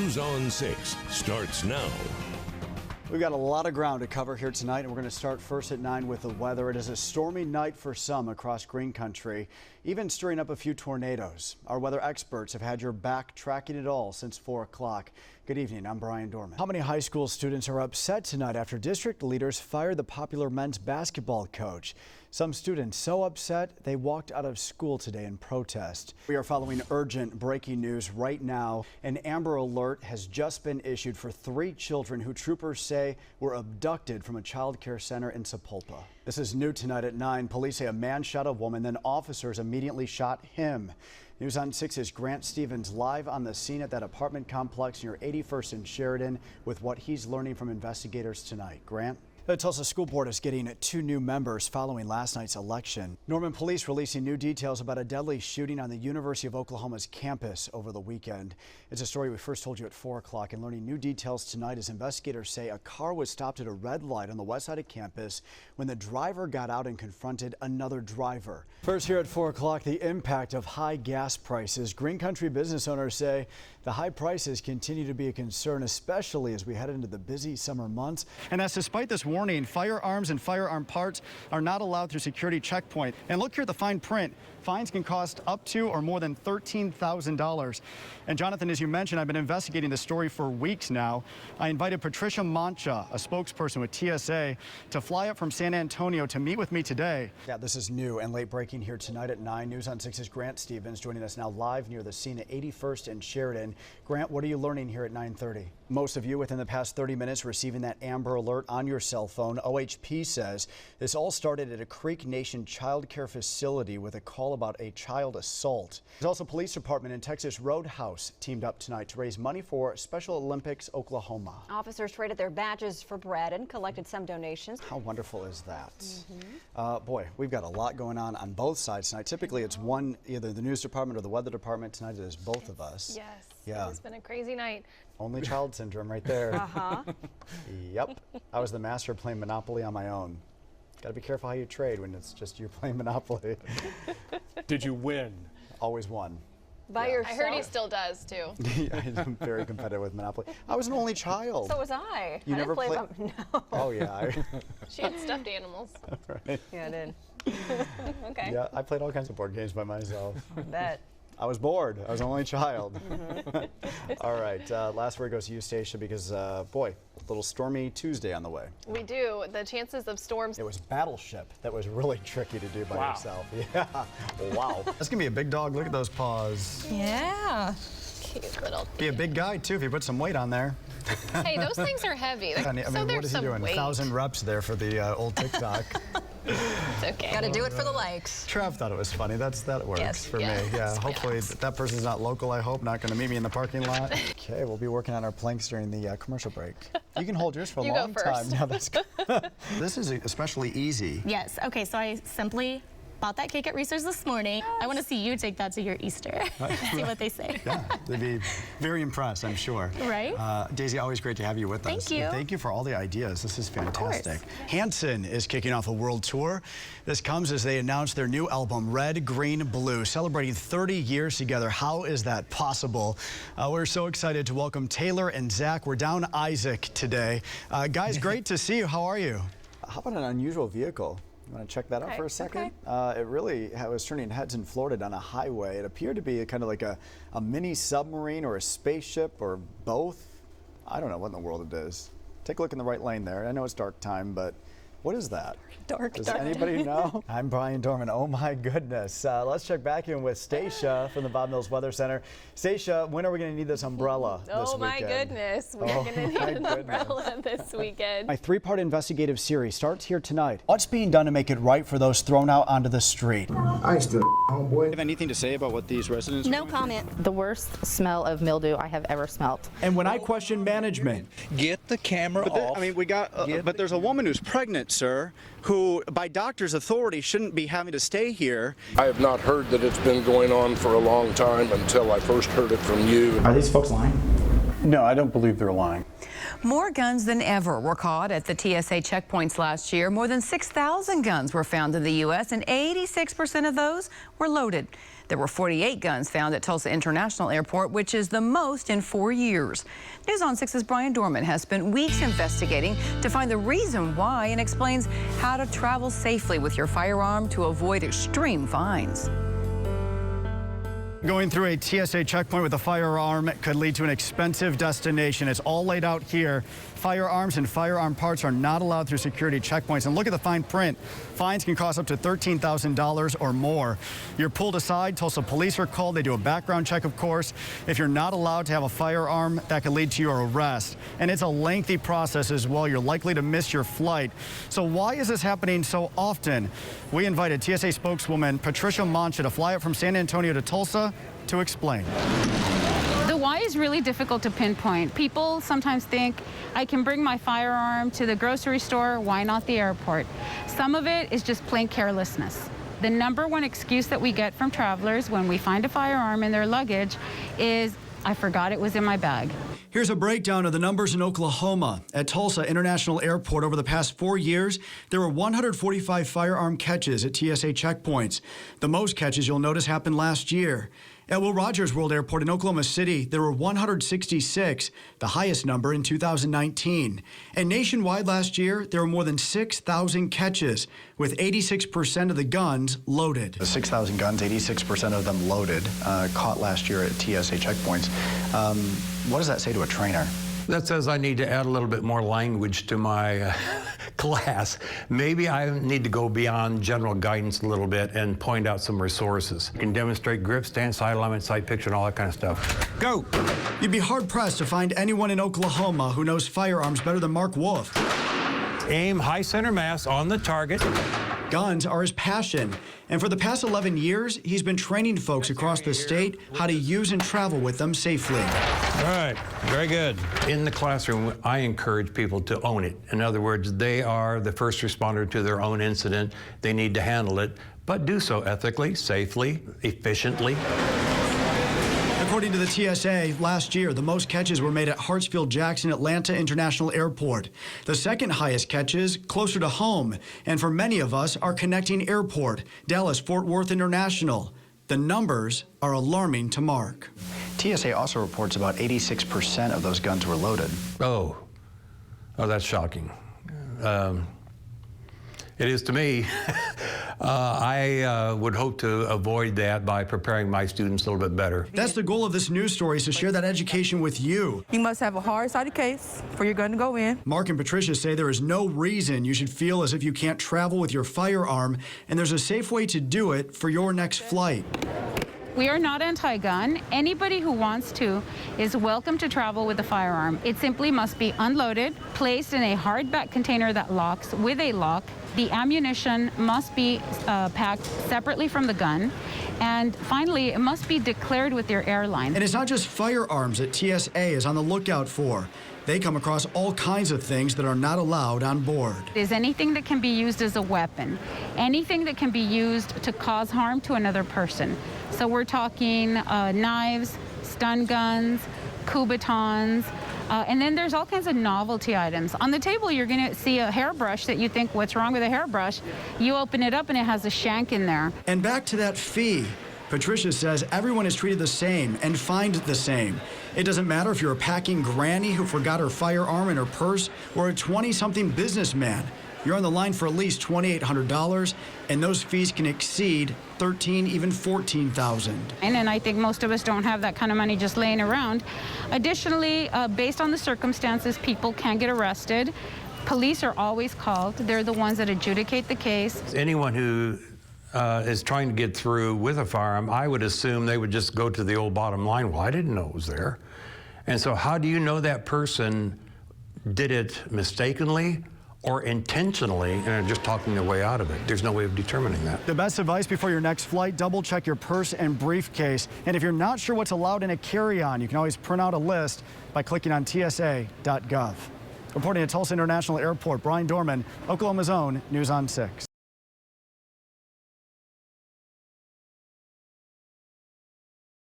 News on 6 starts now. We've got a lot of ground to cover here tonight, and we're going to start first at 9 with the weather. It is a stormy night for some across green country, even stirring up a few tornadoes. Our weather experts have had your back tracking it all since 4 o'clock. Good evening, I'm Brian Dorman. How many high school students are upset tonight after district leaders fired the popular men's basketball coach? Some students so upset they walked out of school today in protest. We are following urgent breaking news right now. An Amber Alert has just been issued for 3 children who troopers say were abducted from a child care center in Sepulpa. This is new tonight at 9. Police say a man shot a woman, then officers immediately shot him. News on 6's Grant Stevens live on the scene at that apartment complex near 81st and Sheridan with what he's learning from investigators tonight. Grant? The Tulsa School Board is getting 2 new members following last night's election. Norman police releasing new details about a deadly shooting on the University of Oklahoma's campus over the weekend. It's a story we first told you at 4 o'clock, and learning new details tonight as investigators say a car was stopped at a red light on the west side of campus when the driver got out and confronted another driver. First here at 4 o'clock, the impact of high gas prices. Green country business owners say the high prices continue to be a concern, especially as we head into the busy summer months. And that's despite this warning, firearms and firearm parts are not allowed through security checkpoint. And look here at the fine print. Fines can cost up to or more than $13,000. And Jonathan, as you mentioned, I've been investigating this story for weeks now. I invited Patricia Mancha, a spokesperson with TSA, to fly up from San Antonio to meet with me today. Yeah, this is new and late breaking here tonight at 9. News on 6's Grant Stevens joining us now live near the scene at 81st and Sheridan. Grant, what are you learning here at 9:30? Most of you within the past 30 minutes receiving that Amber Alert on your cell phone. OHP says this all started at a Creek Nation child care facility with a call about a child assault. There's also police department and Texas Roadhouse teamed up tonight to raise money for Special Olympics Oklahoma. Officers traded their badges for bread and collected some donations. How wonderful is that? Boy, we've got a lot going on both sides tonight. Typically it's one, either the news department or the weather department. Tonight it is both of us. Yes, yeah. It's been a crazy night. Only child syndrome right there. Yep. I was the master of playing Monopoly on my own. Got to be careful how you trade when it's just you playing Monopoly. Did you win? Always won. By yourself? I heard he still does too. I'm very competitive with Monopoly. I was an only child. So was I. You I never didn't play played? No. Oh yeah. She had stuffed animals. Right. Yeah, I did. Okay. Yeah, I played all kinds of board games by myself. I bet. I was bored. I was an only child. All right, last word goes to you, Stacia, because boy, a little stormy Tuesday on the way. We do. The chances of storms. It was Battleship that was really tricky to do by yourself. Yeah. Wow. That's gonna be a big dog. Look at those paws. Yeah. Cute little. Be a big guy too if you put some weight on there. Hey, those things are heavy. I mean, so what there's is he some doing? weight. 1,000 reps there for the old TikTok. It's okay. Got to do it for the likes. Trav thought it was funny. That works for me. Yeah. Hopefully that person's not local. I hope not going to meet me in the parking lot. Okay, we'll be working on our planks during the commercial break. You can hold yours for a long time. Yeah, that's good. This is especially easy. Yes. Okay. So I simply bought that cake at Reese's this morning. Yes. I want to see you take that to your Easter. See what they say. Yeah, they'd be very impressed, I'm sure. Right? Daisy, always great to have you with us. Thank you. And thank you for all the ideas. This is fantastic. Hanson is kicking off a world tour. This comes as they announce their new album, Red, Green, Blue, celebrating 30 years together. How is that possible? We're so excited to welcome Taylor and Zach. We're down Isaac today. Guys, great to see you. How are you? How about an unusual vehicle? You want to check that out for a second? Okay. It really was turning heads in Florida on a highway. It appeared to be kind of like a mini submarine or a spaceship or both. I don't know what in the world it is. Take a look in the right lane there. I know it's dark time, but what is that? Does anybody know? I'm Brian Dorman. Oh my goodness. Let's check back in with Stacia from the Bob Mills Weather Center. Stacia, when are we going to need this umbrella this weekend? Oh my goodness. We're going to need an umbrella this weekend. My 3-part investigative series starts here tonight. What's being done to make it right for those thrown out onto the street? I still homeboy. Have anything to say about what these residents No comment. The worst smell of mildew I have ever smelt. And when I question management, Get the camera off. I mean, we got, but there's a woman who's pregnant, sir, who by doctor's authority shouldn't be having to stay here. I have not heard that it's been going on for a long time until I first heard it from you. Are these folks lying? No, I don't believe they're lying. More guns than ever were caught at the TSA checkpoints last year. More than 6,000 guns were found in the U.S., and 86% of those were loaded. There were 48 guns found at Tulsa International Airport, which is the most in 4 years. News on 6's Brian Dorman has spent weeks investigating to find the reason why and explains how to travel safely with your firearm to avoid extreme fines. Going through a TSA checkpoint with a firearm could lead to an expensive destination. It's all laid out here. Firearms and firearm parts are not allowed through security checkpoints. And look at the fine print. Fines can cost up to $13,000 or more. You're pulled aside. Tulsa police are called. They do a background check, of course. If you're not allowed to have a firearm, that could lead to your arrest. And it's a lengthy process as well. You're likely to miss your flight. So why is this happening so often? We invited TSA spokeswoman Patricia Mancha to fly up from San Antonio to Tulsa to explain. The why is really difficult to pinpoint. People sometimes think, I can bring my firearm to the grocery store, why not the airport? Some of it is just plain carelessness. The number one excuse that we get from travelers when we find a firearm in their luggage is, I forgot it was in my bag. Here's a breakdown of the numbers in Oklahoma. At Tulsa International Airport over the past 4 years, there were 145 firearm catches at TSA checkpoints. The most catches you'll notice happened last year. At Will Rogers World Airport in Oklahoma City, there were 166, the highest number in 2019. And nationwide last year, there were more than 6,000 catches, with 86% of the guns loaded. 6,000 guns, 86% of them loaded, caught last year at TSA checkpoints. What does that say to a trainer? That says I need to add a little bit more language to my class. Maybe I need to go beyond general guidance a little bit and point out some resources. You can demonstrate grip, stand, side alignment, sight picture, and all that kind of stuff. Go! You'd be hard-pressed to find anyone in Oklahoma who knows firearms better than Mark Wolf. Aim high center mass on the target. Guns are his passion, and for the past 11 years, he's been training folks across the state how to use and travel with them safely. All right, very good. In the classroom, I encourage people to own it. In other words, they are the first responder to their own incident. They need to handle it, but do so ethically, safely, efficiently. According to the TSA, last year, the most catches were made at Hartsfield-Jackson Atlanta International Airport. The second highest catches, closer to home, and for many of us, our connecting airport, Dallas-Fort Worth International. The numbers are alarming to Mark. TSA also reports about 86% of those guns were loaded. Oh, that's shocking. It is to me. I would hope to avoid that by preparing my students a little bit better. That's the goal of this news story, is to share that education with you. You must have a hard-sided case for your gun to go in. Mark and Patricia say there is no reason you should feel as if you can't travel with your firearm, and there's a safe way to do it for your next flight. We are not anti-gun. Anybody who wants to is welcome to travel with a firearm. It simply must be unloaded, placed in a hardback container that locks with a lock. The ammunition must be packed separately from the gun. And finally, it must be declared with your airline. And it's not just firearms that TSA is on the lookout for. They come across all kinds of things that are not allowed on board. Is anything that can be used as a weapon, anything that can be used to cause harm to another person. So we're talking knives, stun guns, Kubotans, and then there's all kinds of novelty items. On the table, you're going to see a hairbrush that you think, what's wrong with a hairbrush? You open it up and it has a shank in there. And back to that fee. Patricia says everyone is treated the same and fined the same. It doesn't matter if you're a packing granny who forgot her firearm in her purse or a 20-something businessman. You're on the line for at least $2,800, and those fees can exceed $13,000, even $14,000. And I think most of us don't have that kind of money just laying around. Additionally, based on the circumstances, people can get arrested. Police are always called. They're the ones that adjudicate the case. Anyone who is trying to get through with a firearm, I would assume they would just go to the old bottom line. Well, I didn't know it was there. And so how do you know that person did it mistakenly or intentionally and are just talking their way out of it? There's no way of determining that. The best advice before your next flight, double check your purse and briefcase. And if you're not sure what's allowed in a carry-on, you can always print out a list by clicking on tsa.gov. Reporting at Tulsa International Airport, Brian Dorman, Oklahoma's own News on 6.